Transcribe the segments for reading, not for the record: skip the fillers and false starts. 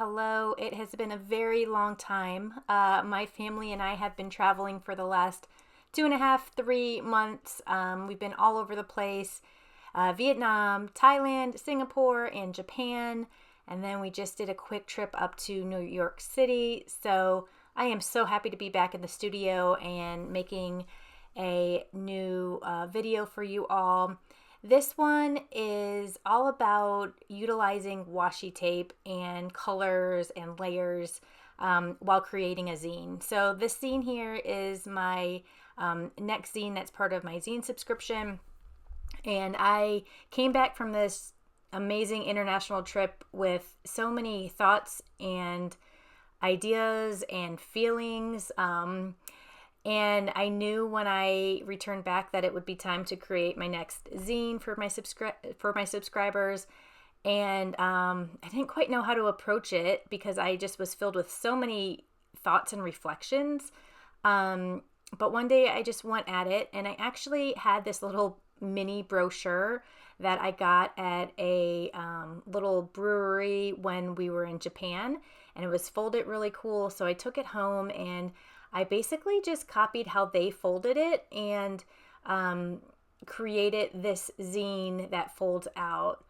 hello. It has been a very long time. My family and I have been traveling for the last 2.5, 3 months. We've been all over the place, Vietnam, Thailand, Singapore, and Japan. And then we just did a quick trip up to New York City. So I am so happy to be back in the studio and making a new video for you all. This one is all about utilizing washi tape and colors and layers while creating a zine. So this zine here is my next zine that's part of my zine subscription. And I came back from this amazing international trip with so many thoughts and ideas and feelings. And I knew when I returned back that it would be time to create my next zine for my subscribers. And I didn't quite know how to approach it because I just was filled with so many thoughts and reflections. But one day I just went at it, and I actually had this little mini brochure that I got at a little brewery when we were in Japan, and it was folded really cool. So I took it home and I basically just copied how they folded it and created this zine that folds out.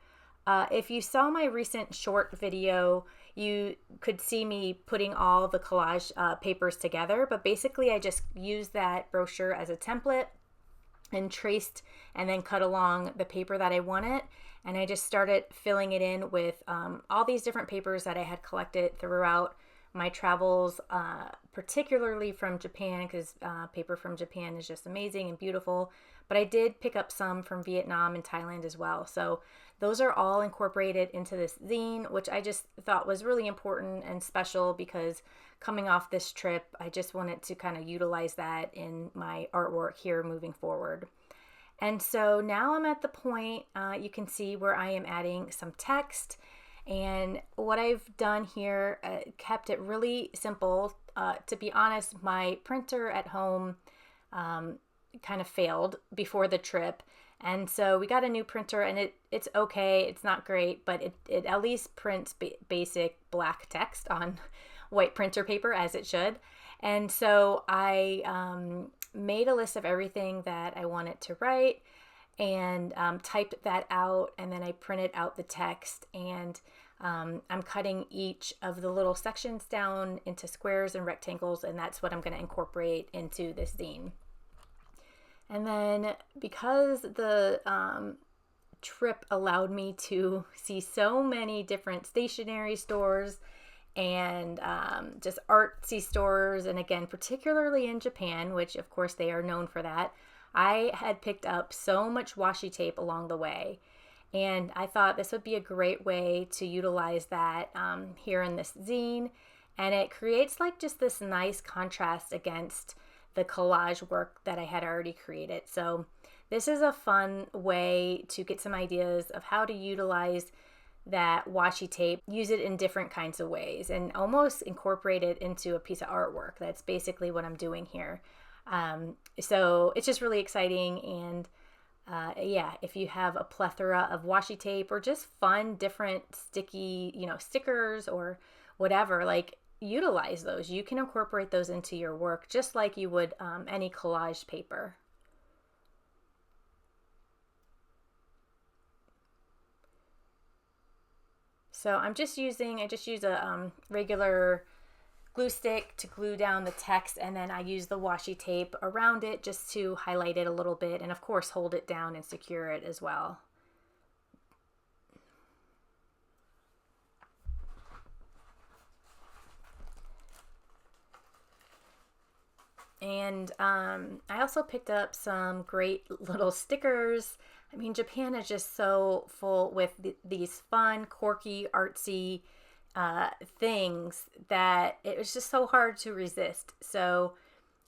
If you saw my recent short video, you could see me putting all the collage papers together, but basically I just used that brochure as a template and traced and then cut along the paper that I wanted. And I just started filling it in with all these different papers that I had collected throughout my travels, particularly from Japan, because paper from Japan is just amazing and beautiful. But I did pick up some from Vietnam and Thailand as well. So those are all incorporated into this zine, which I just thought was really important and special because coming off this trip, I just wanted to kind of utilize that in my artwork here moving forward. And so now I'm at the point, you can see where I am adding some text. And what I've done here, kept it really simple. To be honest, my printer at home kind of failed before the trip. And so we got a new printer, and it's okay. It's not great, but it at least prints basic black text on white printer paper as it should. And so I made a list of everything that I wanted to write and typed that out, and then I printed out the text, and I'm cutting each of the little sections down into squares and rectangles, and that's what I'm going to incorporate into this zine. And then because the trip allowed me to see so many different stationery stores and just artsy stores, and again, particularly in Japan, which of course they are known for that, I had picked up so much washi tape along the way. And I thought this would be a great way to utilize that here in this zine. And it creates like just this nice contrast against the collage work that I had already created. So this is a fun way to get some ideas of how to utilize that washi tape, use it in different kinds of ways, and almost incorporate it into a piece of artwork. That's basically what I'm doing here. So it's just really exciting. And yeah, if you have a plethora of washi tape or just fun, different sticky, stickers or whatever, like utilize those. You can incorporate those into your work just like you would any collage paper. So I just use a regular glue stick to glue down the text, and then I use the washi tape around it just to highlight it a little bit, and of course hold it down and secure it as well. And I also picked up some great little stickers. I mean, Japan is just so full with these fun, quirky, artsy things that it was just so hard to resist. So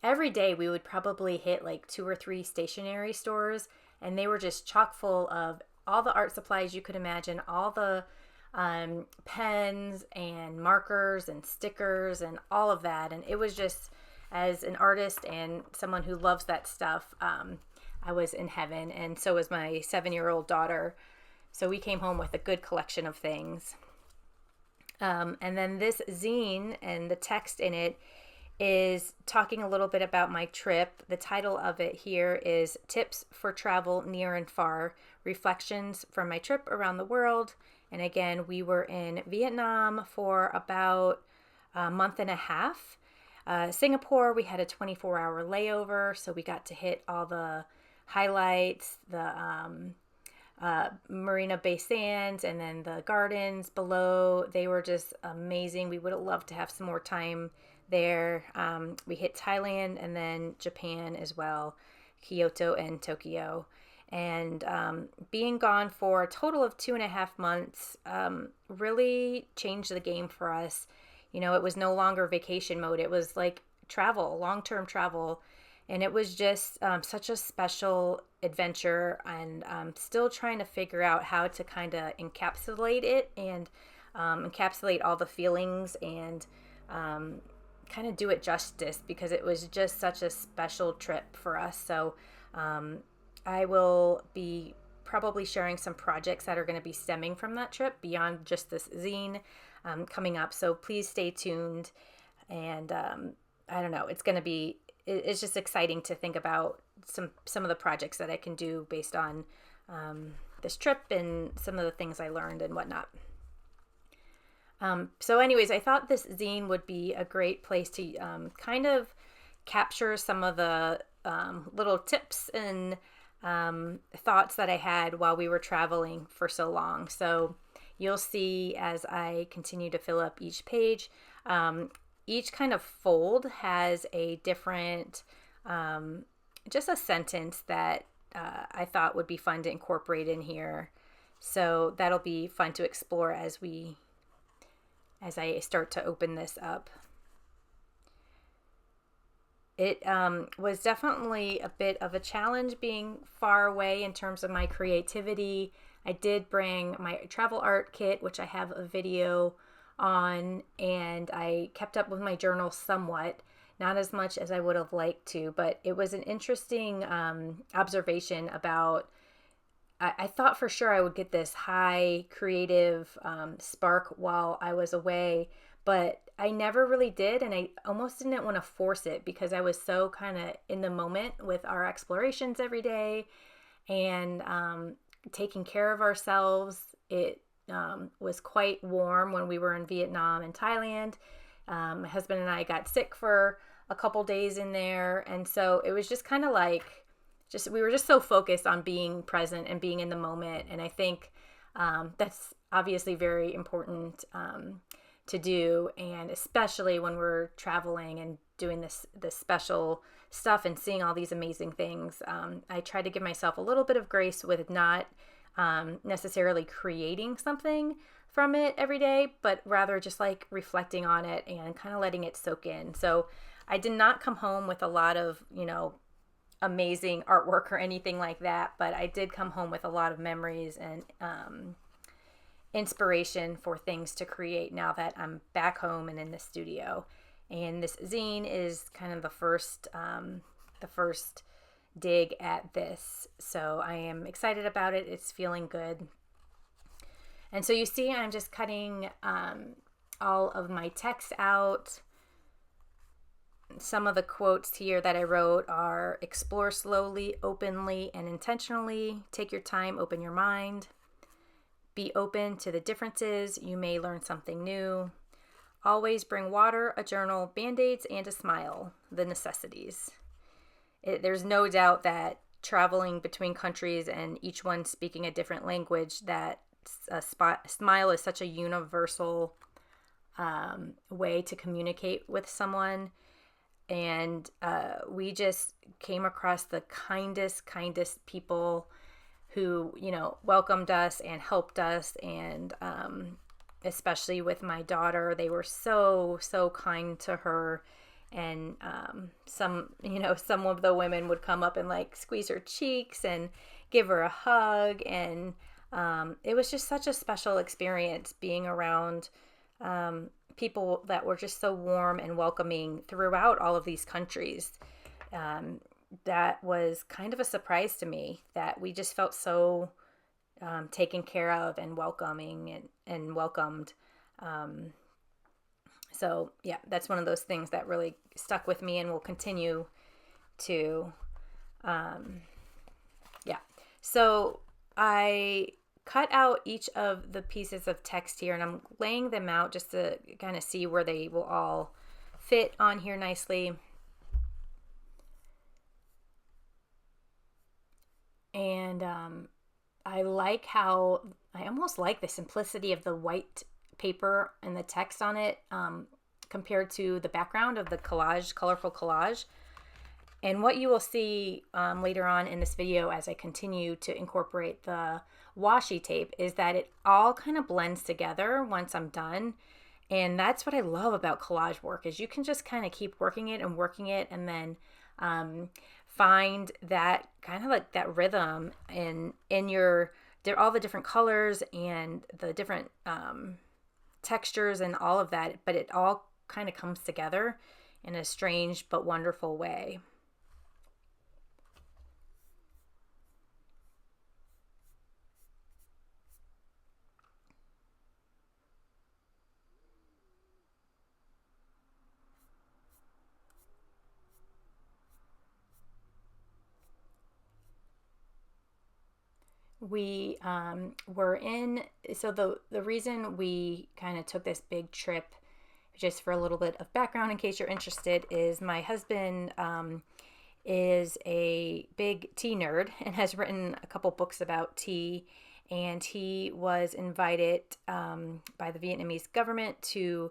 every day we would probably hit like 2 or 3 stationery stores, and they were just chock full of all the art supplies you could imagine, all the pens and markers and stickers and all of that. And it was just, as an artist and someone who loves that stuff, I was in heaven, and so was my 7-year-old daughter. So we came home with a good collection of things. And then this zine and the text in it is talking a little bit about my trip. The title of it here is Tips for Travel Near and Far, Reflections from My Trip Around the World. And again, we were in Vietnam for about a month and a half. Singapore, we had a 24-hour layover, so we got to hit all the highlights, the Marina Bay Sands, and then the gardens below. They were just amazing. We would have loved to have some more time there. We hit Thailand and then Japan as well, Kyoto and Tokyo. And being gone for a total of 2.5 months really changed the game for us. You know, it was no longer vacation mode. It was like travel, long-term travel. And it was just such a special adventure, and still trying to figure out how to kind of encapsulate it and encapsulate all the feelings and kind of do it justice, because it was just such a special trip for us. So I will be probably sharing some projects that are going to be stemming from that trip beyond just this zine coming up. So please stay tuned. And I don't know, it's just exciting to think about some of the projects that I can do based on this trip and some of the things I learned and whatnot. So anyways, I thought this zine would be a great place to kind of capture some of the little tips and thoughts that I had while we were traveling for so long. So you'll see as I continue to fill up each page, each kind of fold has a different, just a sentence that I thought would be fun to incorporate in here. So that'll be fun to explore as I start to open this up. It was definitely a bit of a challenge being far away in terms of my creativity. I did bring my travel art kit, which I have a video on, and I kept up with my journal somewhat, not as much as I would have liked to, but it was an interesting observation about, I thought for sure I would get this high creative spark while I was away, but I never really did, and I almost didn't want to force it because I was so kind of in the moment with our explorations every day and taking care of ourselves. It was quite warm when we were in Vietnam and Thailand. My husband and I got sick for a couple days in there, and so it was just kind of like, we were just so focused on being present and being in the moment. And I think that's obviously very important to do, and especially when we're traveling and doing this special stuff and seeing all these amazing things. I try to give myself a little bit of grace with not necessarily creating something from it every day, but rather just like reflecting on it and kind of letting it soak in. So I did not come home with a lot of, amazing artwork or anything like that, but I did come home with a lot of memories and inspiration for things to create now that I'm back home and in the studio. And this zine is kind of the first dig at this. So I am excited about it. It's feeling good. And so you see, I'm just cutting all of my text out. Some of the quotes here that I wrote are: explore slowly, openly, and intentionally. Take your time, open your mind. Be open to the differences. You may learn something new. Always bring water, a journal, Band-Aids, and a smile. The necessities. There's no doubt that traveling between countries and each one speaking a different language, that smile is such a universal way to communicate with someone. And we just came across the kindest people who, welcomed us and helped us. And especially with my daughter, they were so kind to her. And some of the women would come up and like squeeze her cheeks and give her a hug. And it was just such a special experience being around people that were just so warm and welcoming throughout all of these countries. That was kind of a surprise to me, that we just felt so taken care of and welcoming and welcomed So yeah, that's one of those things that really stuck with me and will continue to, yeah. So I cut out each of the pieces of text here, and I'm laying them out just to kind of see where they will all fit on here nicely. And I almost like the simplicity of the white paper and the text on it compared to the background of the collage, colorful collage. And what you will see later on in this video as I continue to incorporate the washi tape is that it all kind of blends together once I'm done. And that's what I love about collage work is you can just kind of keep working it and then find that kind of like that rhythm in your all the different colors and the different textures and all of that, but it all kind of comes together in a strange but wonderful way. We were in, so the reason we kind of took this big trip, just for a little bit of background in case you're interested, is my husband is a big tea nerd and has written a couple books about tea, and he was invited by the Vietnamese government to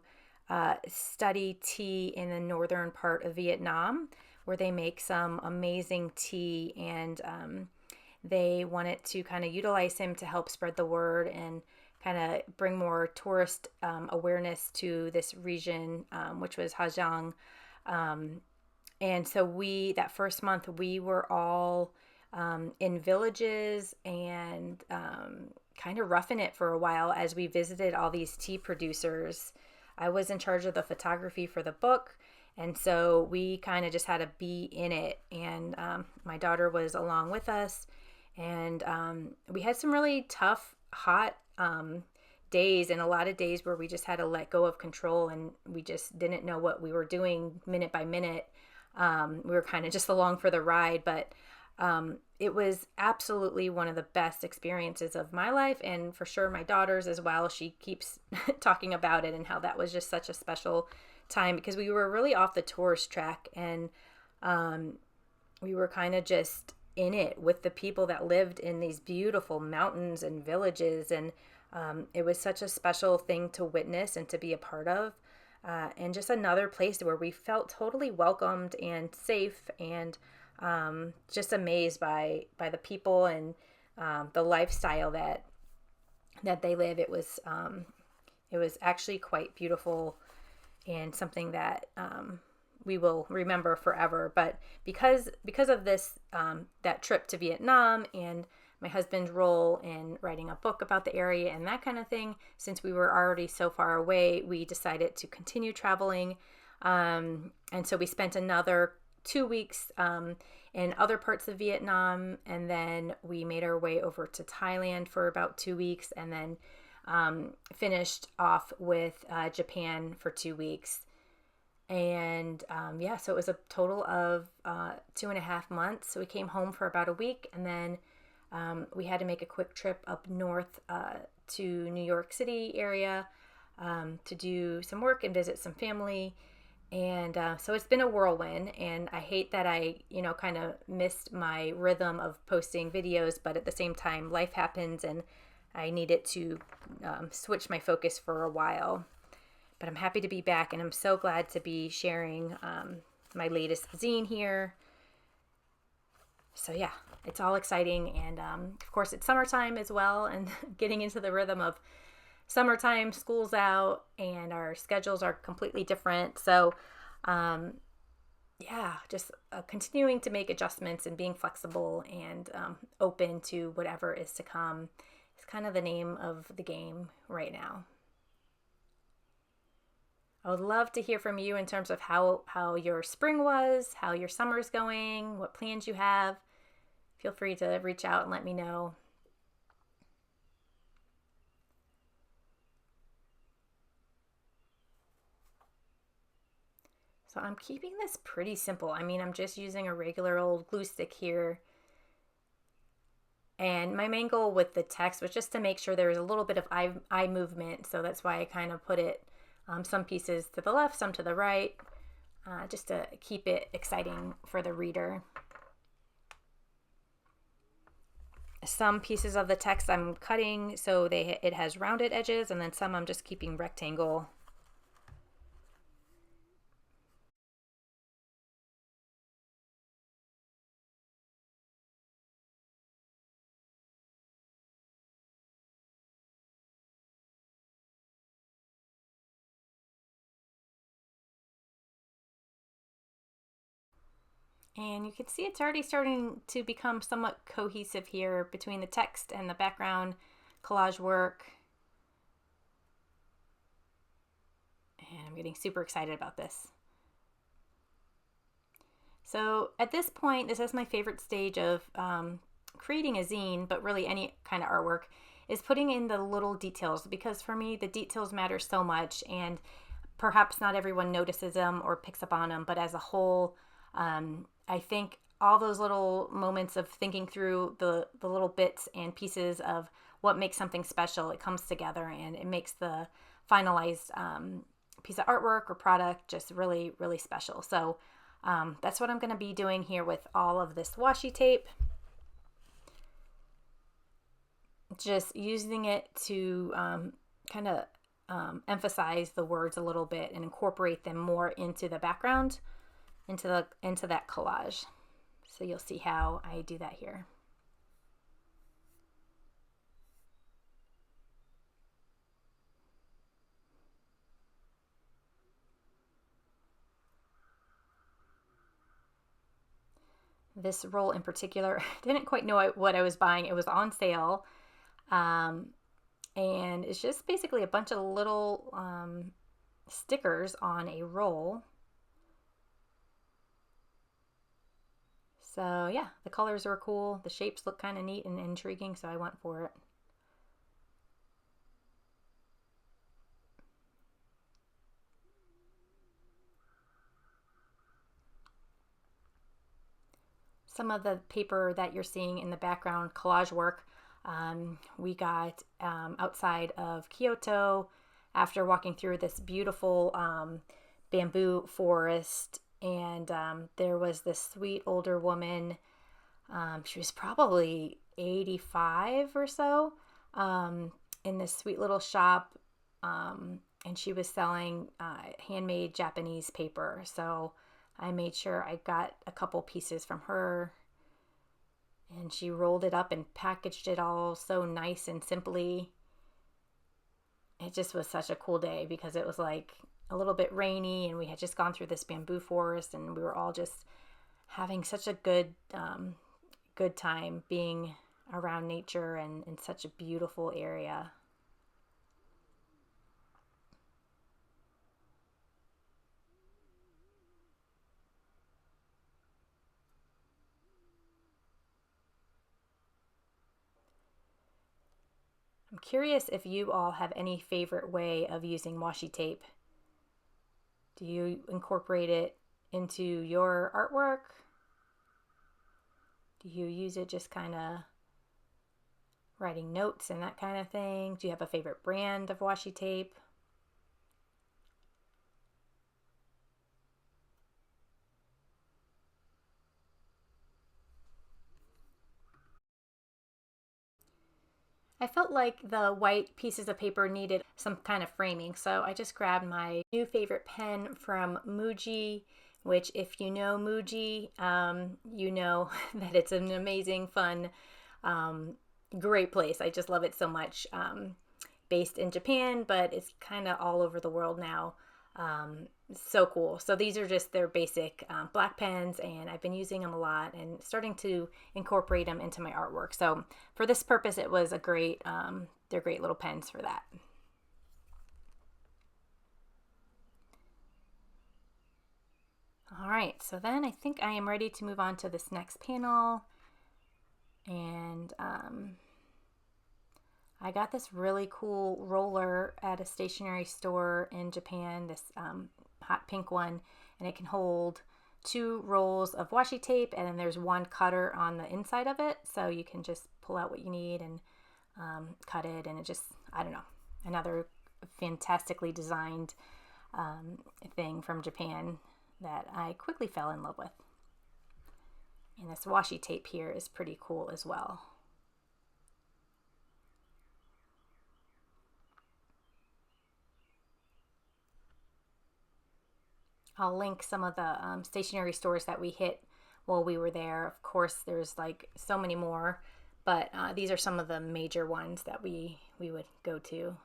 study tea in the northern part of Vietnam, where they make some amazing tea, and they wanted to kind of utilize him to help spread the word and kind of bring more tourist awareness to this region, which was Ha Giang. And so that first month, we were all in villages and kind of roughing it for a while as we visited all these tea producers. I was in charge of the photography for the book, and so we kind of just had to be in it. And my daughter was along with us, and we had some really tough, hot days, and a lot of days where we just had to let go of control, and we just didn't know what we were doing minute by minute. We were kind of just along for the ride, but it was absolutely one of the best experiences of my life, and for sure my daughter's as well. She keeps talking about it and how that was just such a special time because we were really off the tourist track, and we were kind of just in it with the people that lived in these beautiful mountains and villages, and it was such a special thing to witness and to be a part of. And just another place where we felt totally welcomed and safe, and just amazed by the people and the lifestyle that they live. It was actually quite beautiful and something that we will remember forever. But because of this that trip to Vietnam and my husband's role in writing a book about the area and that kind of thing, since we were already so far away, we decided to continue traveling. And so we spent another 2 weeks in other parts of Vietnam, and then we made our way over to Thailand for about 2 weeks, and then finished off with Japan for 2 weeks. And so it was a total of 2.5 months. So we came home for about a week, and then we had to make a quick trip up north to New York City area to do some work and visit some family. And so it's been a whirlwind, and I hate that I, kind of missed my rhythm of posting videos, but at the same time, life happens and I needed to switch my focus for a while. But I'm happy to be back, and I'm so glad to be sharing my latest zine here. So yeah, it's all exciting, and of course it's summertime as well, and getting into the rhythm of summertime, school's out, and our schedules are completely different. So just continuing to make adjustments and being flexible and open to whatever is to come is kind of the name of the game right now. I would love to hear from you in terms of how your spring was, how your summer's going, what plans you have. Feel free to reach out and let me know. So I'm keeping this pretty simple. I mean, I'm just using a regular old glue stick here. And my main goal with the text was just to make sure there was a little bit of eye movement. So that's why I kind of put it some pieces to the left, some to the right, just to keep it exciting for the reader. Some pieces of the text I'm cutting so it has rounded edges, and then some I'm just keeping rectangle. And you can see it's already starting to become somewhat cohesive here between the text and the background collage work. And I'm getting super excited about this. So at this point, this is my favorite stage of creating a zine, but really any kind of artwork, is putting in the little details, because for me, the details matter so much, and perhaps not everyone notices them or picks up on them, but as a whole, I think all those little moments of thinking through the little bits and pieces of what makes something special, it comes together and it makes the finalized piece of artwork or product just really, really special. So that's what I'm going to be doing here with all of this washi tape. Just using it to kind of emphasize the words a little bit and incorporate them more into the background, into that collage. So you'll see how I do that here. This roll in particular, didn't quite know what I was buying. It was on sale. And it's just basically a bunch of little stickers on a roll. So yeah, the colors were cool. The shapes look kind of neat and intriguing, so I went for it. Some of the paper that you're seeing in the background collage work, we got outside of Kyoto after walking through this beautiful bamboo forest, and there was this sweet older woman. She was probably 85 or so, in this sweet little shop, and she was selling handmade Japanese paper. So I made sure I got a couple pieces from her, and she rolled it up and packaged it all so nice and simply. It just was such a cool day because it was like a little bit rainy, and we had just gone through this bamboo forest, and we were all just having such a good time being around nature and in such a beautiful area. I'm curious if you all have any favorite way of using washi tape. Do you incorporate it into your artwork? Do you use it just kind of writing notes and that kind of thing? Do you have a favorite brand of washi tape? I felt like the white pieces of paper needed some kind of framing, so I just grabbed my new favorite pen from Muji, which, if you know Muji, you know that it's an amazing, fun, great place. I just love it so much. Based in Japan, but it's kind of all over the world now. So cool. So these are just their basic black pens, and I've been using them a lot and starting to incorporate them into my artwork. So for this purpose, it was a great, they're great little pens for that. All right, so then I think I am ready to move on to this next panel. And I got this really cool roller at a stationery store in Japan, this hot pink one, and it can hold 2 rolls of washi tape, and then there's 1 cutter on the inside of it, so you can just pull out what you need and cut it, and it just, I don't know, another fantastically designed thing from Japan that I quickly fell in love with. And this washi tape here is pretty cool as well. I'll link some of the stationery stores that we hit while we were there. Of course, there's like so many more, but these are some of the major ones that we would go to.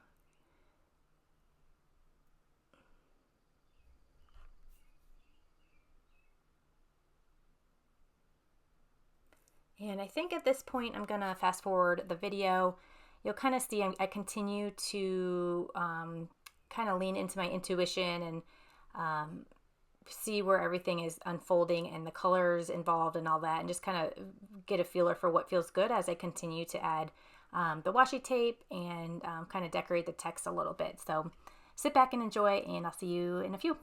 And I think at this point I'm gonna fast forward the video. You'll kind of see I continue to kind of lean into my intuition and see where everything is unfolding and the colors involved and all that, and just kind of get a feeler for what feels good as I continue to add the washi tape and kind of decorate the text a little bit. So sit back and enjoy, and I'll see you in a few.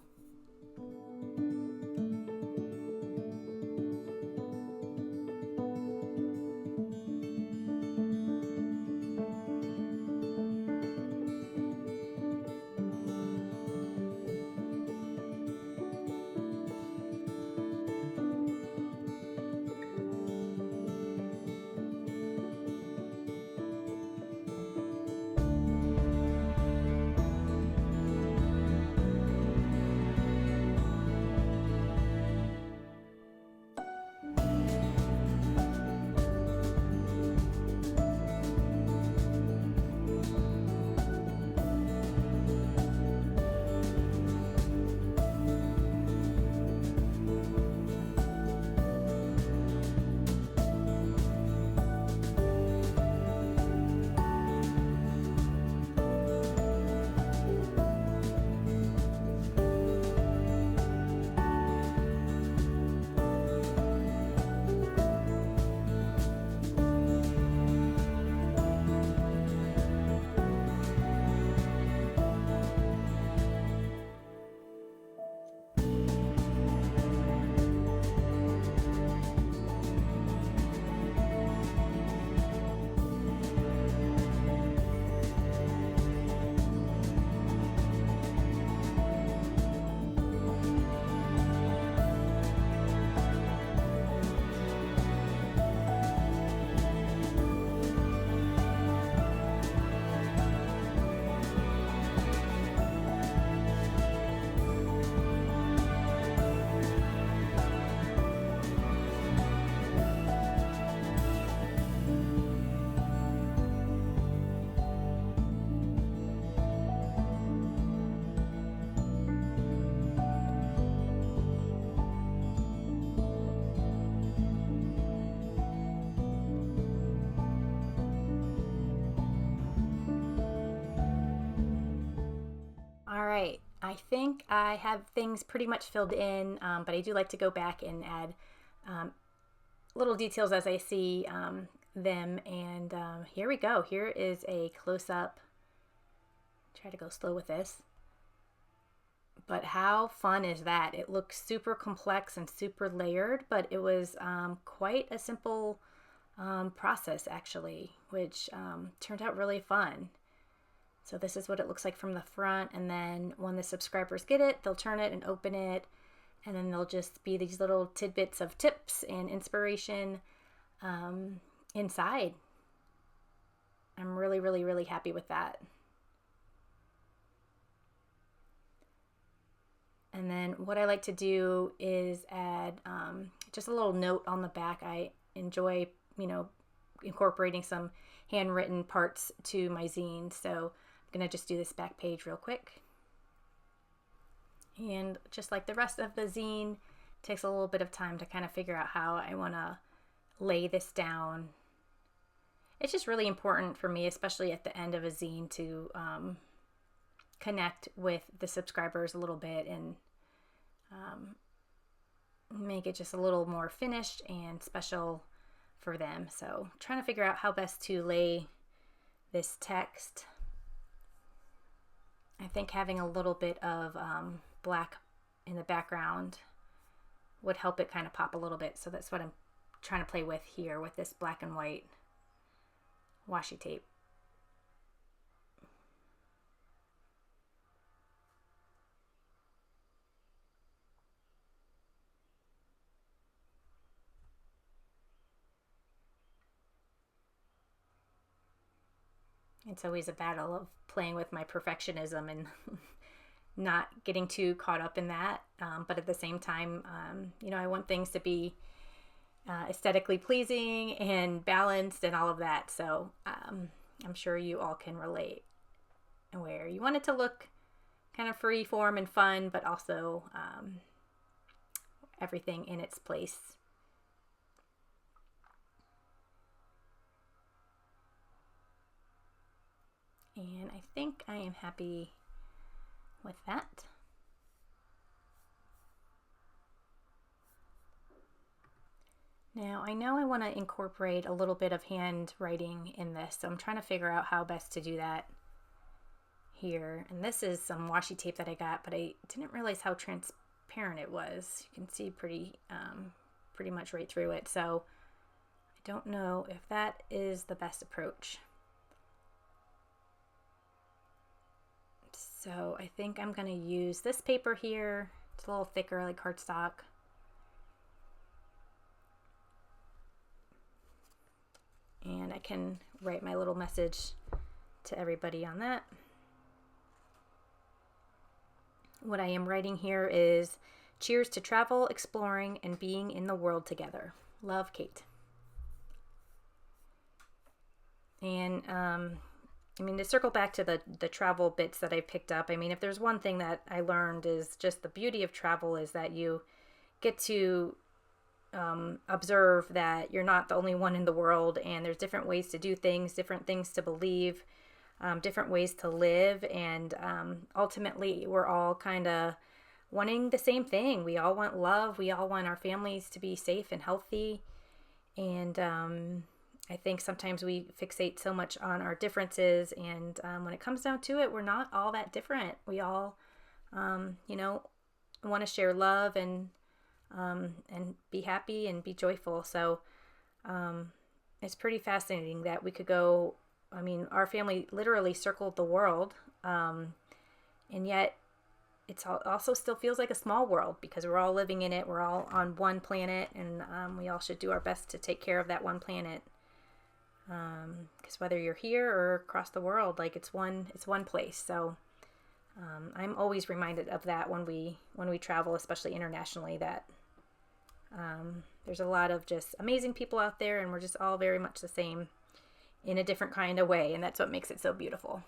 All right, I think I have things pretty much filled in, but I do like to go back and add little details as I see them. And here we go. Here is a close-up. Try to go slow with this. But how fun is that? It looks super complex and super layered, but it was quite a simple process actually, which turned out really fun. So this is what it looks like from the front, and then when the subscribers get it, they'll turn it and open it, and then there'll just be these little tidbits of tips and inspiration inside. I'm really, really, really happy with that. And then what I like to do is add just a little note on the back. I enjoy, incorporating some handwritten parts to my zine. So I'm going to just do this back page real quick. And just like the rest of the zine, it takes a little bit of time to kind of figure out how I want to lay this down. It's just really important for me, especially at the end of a zine, to connect with the subscribers a little bit and make it just a little more finished and special for them. So trying to figure out how best to lay this text. I think having a little bit of black in the background would help it kind of pop a little bit. So that's what I'm trying to play with here with this black and white washi tape. It's always a battle of playing with my perfectionism and not getting too caught up in that. But at the same time, you know, I want things to be aesthetically pleasing and balanced and all of that. So I'm sure you all can relate, where you want it to look kind of free form and fun, but also everything in its place. And I think I am happy with that. Now I know I want to incorporate a little bit of handwriting in this, so I'm trying to figure out how best to do that here. And this is some washi tape that I got, but I didn't realize how transparent it was. You can see pretty much right through it. So I don't know if that is the best approach. So I think I'm going to use this paper here. It's a little thicker, like cardstock. And I can write my little message to everybody on that. What I am writing here is, cheers to travel, exploring, and being in the world together. Love, Kate. And I mean, to circle back to the travel bits that I picked up, I mean, if there's one thing that I learned is just the beauty of travel is that you get to observe that you're not the only one in the world, and there's different ways to do things, different things to believe, different ways to live, and ultimately we're all kind of wanting the same thing. We all want love. We all want our families to be safe and healthy, and I think sometimes we fixate so much on our differences, and when it comes down to it, we're not all that different. We all, you know, want to share love and be happy and be joyful. So it's pretty fascinating that we could go, I mean, our family literally circled the world, and yet it's also still feels like a small world because we're all living in it. We're all on one planet, and we all should do our best to take care of that one planet. Because whether you're here or across the world, like it's one place. So I'm always reminded of that when we travel, especially internationally, that there's a lot of just amazing people out there, and we're just all very much the same in a different kind of way, and that's what makes it so beautiful.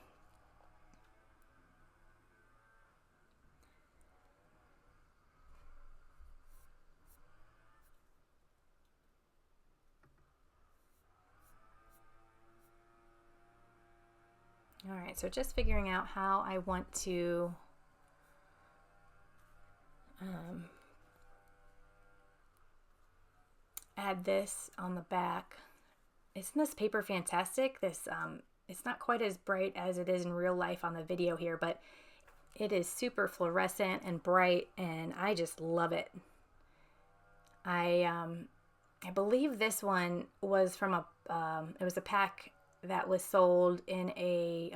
All right, so just figuring out how I want to add this on the back. Isn't this paper fantastic? This it's not quite as bright as it is in real life on the video here, but it is super fluorescent and bright, and I just love it. I believe this one was from it was a pack that was sold in a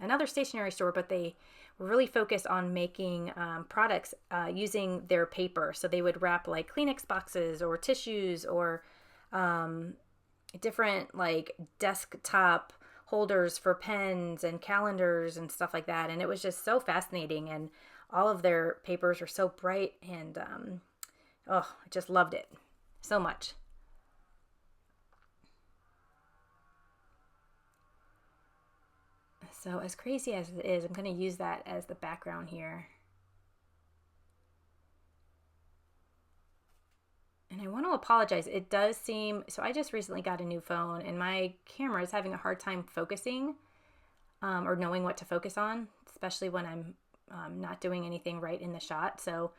another stationery store, but they were really focused on making products using their paper. So they would wrap like Kleenex boxes or tissues or different like desktop holders for pens and calendars and stuff like that. And it was just so fascinating, and all of their papers were so bright, and I just loved it so much. So as crazy as it is, I'm going to use that as the background here. And I want to apologize. It does seem, so I just recently got a new phone, and my camera is having a hard time focusing or knowing what to focus on, especially when I'm not doing anything right in the shot. So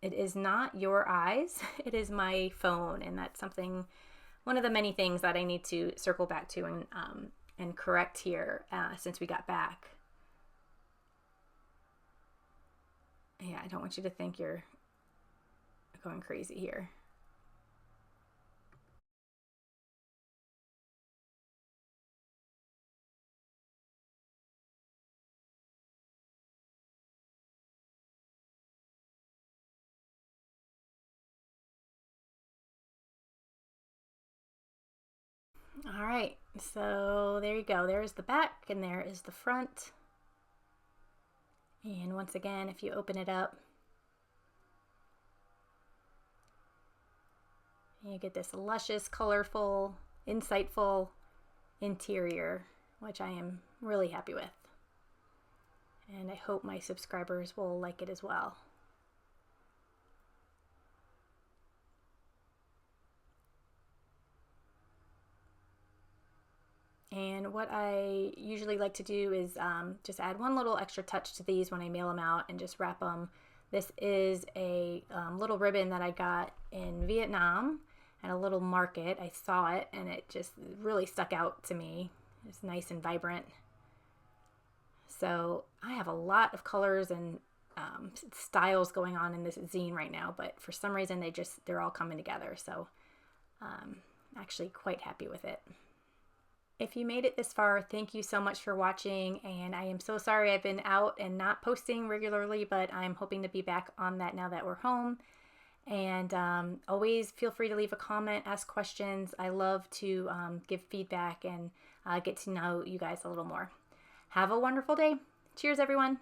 it is not your eyes, it is my phone. And that's something, one of the many things that I need to circle back to and correct here since we got back. Yeah, I don't want you to think you're going crazy here. All right, so there you go. There's the back and there is the front. And once again, if you open it up, you get this luscious, colorful, insightful interior, which I am really happy with. And I hope my subscribers will like it as well. And what I usually like to do is just add one little extra touch to these when I mail them out and just wrap them. This is a little ribbon that I got in Vietnam at a little market. I saw it and it just really stuck out to me. It's nice and vibrant. So I have a lot of colors and styles going on in this zine right now, but for some reason they're all coming together. So actually quite happy with it. If you made it this far, thank you so much for watching, and I am so sorry I've been out and not posting regularly, but I'm hoping to be back on that now that we're home. And always feel free to leave a comment, ask questions. I love to give feedback and get to know you guys a little more. Have a wonderful day. Cheers, everyone.